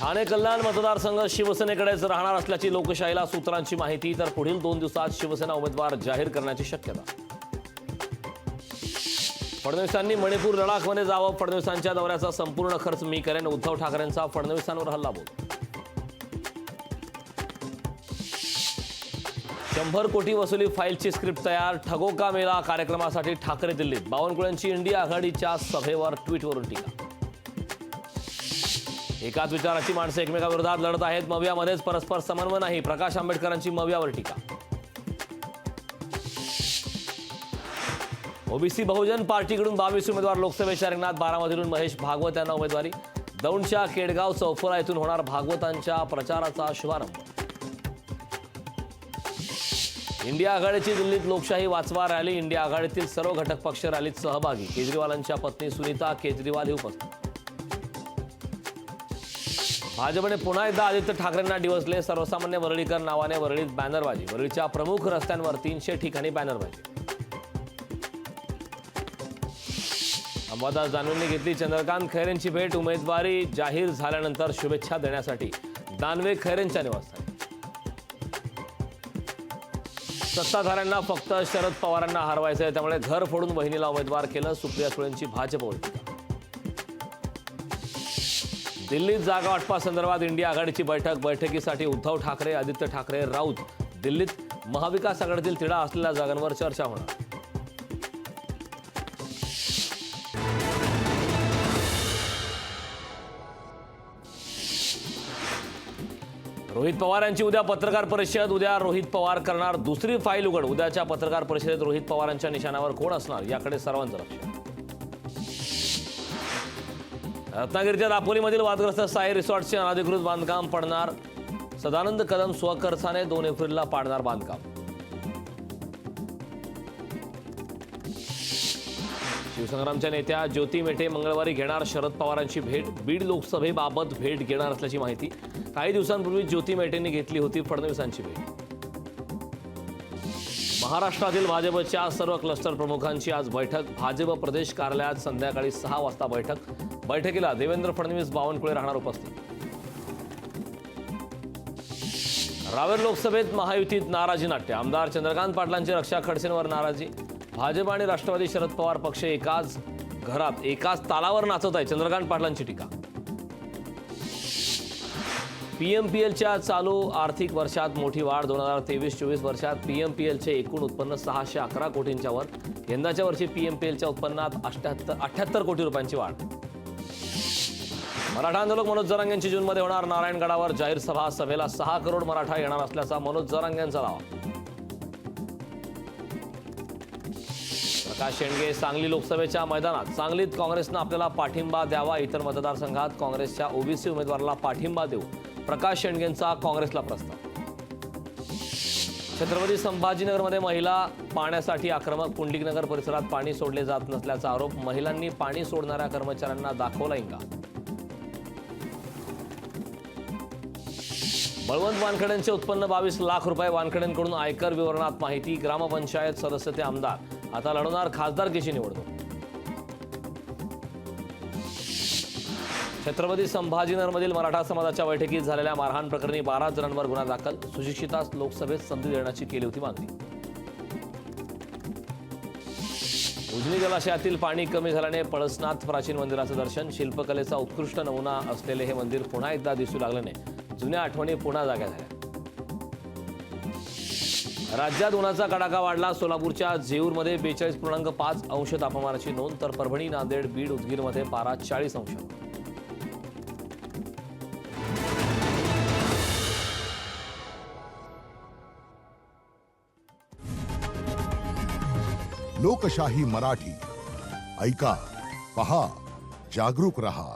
ठाणे कल्याण मतदारसंघ शिवसेनेकडेच राहणार असल्याची लोकशाहीला सूत्रांची माहिती। तर पुढील 2 दिवसात शिवसेना उमेदवार जाहीर करण्याची शक्यता। फडणवीसांनी मणिपूर लडाखमध्ये जावं, फडणवीसांच्या दौऱ्याचा संपूर्ण खर्च मी करेन, उद्धव ठाकरेंचा फडणवीसांवर हल्लाबोल। 100 कोटी वसुली फाईलची स्क्रिप्ट तयार, ठगो का मेला कार्यक्रमासाठी ठाकरे दिल्लीत। बावनकुळेंची इंडिया आघाडीच्या सभेवर ट्विटवरून टीका। एकाच विचाराची माणसं एकमेकाविरोधात लढत आहेत, मवियामध्येच परस्पर समन्वय नाही, प्रकाश आंबेडकरांची मवियावर टीका। ओबीसी बहुजन पार्टीकडून 22 उमेदवार लोकसभेच्या रिंगणात, बारामतीतून महेश भागवत यांना उमेदवारी। दौंडच्या केडगाव चौफुला येथून होणार भागवतांच्या प्रचाराचा शुभारंभ। इंडिया आघाडीची दिल्लीत लोकशाही वाचवा रॅली, इंडिया आघाडीतील सर्व घटक पक्ष रॅलीत सहभागी। केजरीवालांच्या पत्नी सुनीता केजरीवाल ही उपस्थित। भाजपने पुन्हा एकदा आदित्य ठाकरेंना डिवचले, सर्वसामान्य वरळीकर नावाने वरळीत बॅनरबाजी। वरळीच्या प्रमुख रस्त्यांवर 300 ठिकाणी बॅनरबाजी। अंबादास दानवेंनी घेतली चंद्रकांत खैरेंची भेट, उमेदवारी जाहीर झाल्यानंतर शुभेच्छा देण्यासाठी दानवे खैरेंच्या निवासस्थानी। सत्ताधाऱ्यांना फक्त शरद पवारांना हरवायचंय, त्यामुळे घर फोडून बहिणीला उमेदवार केलं, सुप्रिया सुळेंची भाजपवर टीका। दिल्लीत जागा वाटपासंदर्भात इंडिया आघाडीची बैठकीसाठी उद्धव ठाकरे, आदित्य ठाकरे, राऊत दिल्लीत। महाविकास आघाडीतील तिढा असलेल्या जागांवर चर्चा होणार। रोहित पवार यांची उद्या पत्रकार परिषद, उद्या रोहित पवार करणार दुसरी फाईल उघड। उद्याच्या पत्रकार परिषदेत रोहित पवारांच्या निशाणावर कोण असणार याकडे सर्वांचं लक्ष। रत्नागिरीच्या दापोलीमधील वादग्रस्त साई रिसॉर्टचे अनधिकृत बांधकाम पडणार, सदानंद कदम स्वखर्चाने 2 एप्रिलला पाडणार बांधकाम। शिवसंग्रामच्या नेत्या ज्योती मेटे मंगळवारी घेणार शरद पवारांची भेट, बीड लोकसभेबाबत भेट घेणार असल्याची माहिती। काही दिवसांपूर्वी ज्योती मेटेंनी घेतली होती फडणवीसांची भेट। महाराष्ट्रातील भाजपच्या सर्व क्लस्टर प्रमुखांची आज बैठक, भाजप प्रदेश कार्यालयात संध्याकाळी 6 वाजता बैठक। बैठकीला देवेंद्र फडणवीस, बावनकुळे राहणार उपस्थित। रावेर लोकसभेत महायुतीत नाराजी नाट्य, आमदार चंद्रकांत पाटलांची रक्षा खडसेंवर नाराजी। भाजप आणि राष्ट्रवादी शरद पवार पक्ष एकाच घरात एकाच तालावर नाचत आहे, चंद्रकांत पाटलांची टीका। पीएमपीएलच्या चालू आर्थिक वर्षात मोठी वाढ, 2023-24 वर्षात पीएमपीएलचे एकूण उत्पन्न 611 कोटींच्या वर। यंदाच्या वर्षी पीएमपीएलच्या उत्पन्नात 78 कोटी रुपयांची वाढ। मराठा आंदोलक मनोज जरांगे यांची जूनमध्ये होणार नारायणगडावर जाहीर सभा, सभेला 6 करोड मराठा येणार असल्याचा मनोज जरांगे यांचा दावा। प्रकाश शेंडगे सांगली लोकसभेच्या मैदानात, सांगलीत काँग्रेसनं आपल्याला पाठिंबा द्यावा, इतर मतदारसंघात काँग्रेसच्या ओबीसी उमेदवाराला पाठिंबा देऊ, प्रकाश शेंडगेंचा काँग्रेसला प्रस्ताव। छत्रपती संभाजीनगरमध्ये महिला पाण्यासाठी आक्रमक, पुंडलिकनगर परिसरात पाणी सोडले जात नसल्याचा आरोप, महिलांनी पाणी सोडणाऱ्या कर्मचाऱ्यांना दाखवला इंगा। बळवंत वानखेडेंचे उत्पन्न 22 लाख रुपये, वानखेडेंकडून आयकर विवरणात माहिती। ग्रामपंचायत सदस्य ते आमदार, आता लढवणार खासदारकीची निवडणूक। छत्रपती संभाजीनगरमधील मराठा समाजाच्या बैठकीत झालेल्या मारहाण प्रकरणी 12 जणांवर गुन्हा दाखल, सुशिक्षितास लोकसभेत संधी देण्याची केली होती मागणी। उजनी जलाशयातील पाणी कमी झाल्याने पळसनाथ प्राचीन मंदिराचं दर्शन, शिल्पकलेचा उत्कृष्ट नमुना असलेले हे मंदिर पुन्हा एकदा दिसू लागल्याने जुन्या आठवणी पुन्हा जाग्या झाल्या। राज्यात उन्हाचा कडाका वाढला, सोलापूरच्या जेऊरमध्ये 42.5 अंश तापमानाची नोंद, तर परभणी, नांदेड, बीड, उदगीरमध्ये पारा 40 अंश। लोकशाही मराठी ऐका, पहा, जागरूक रहा।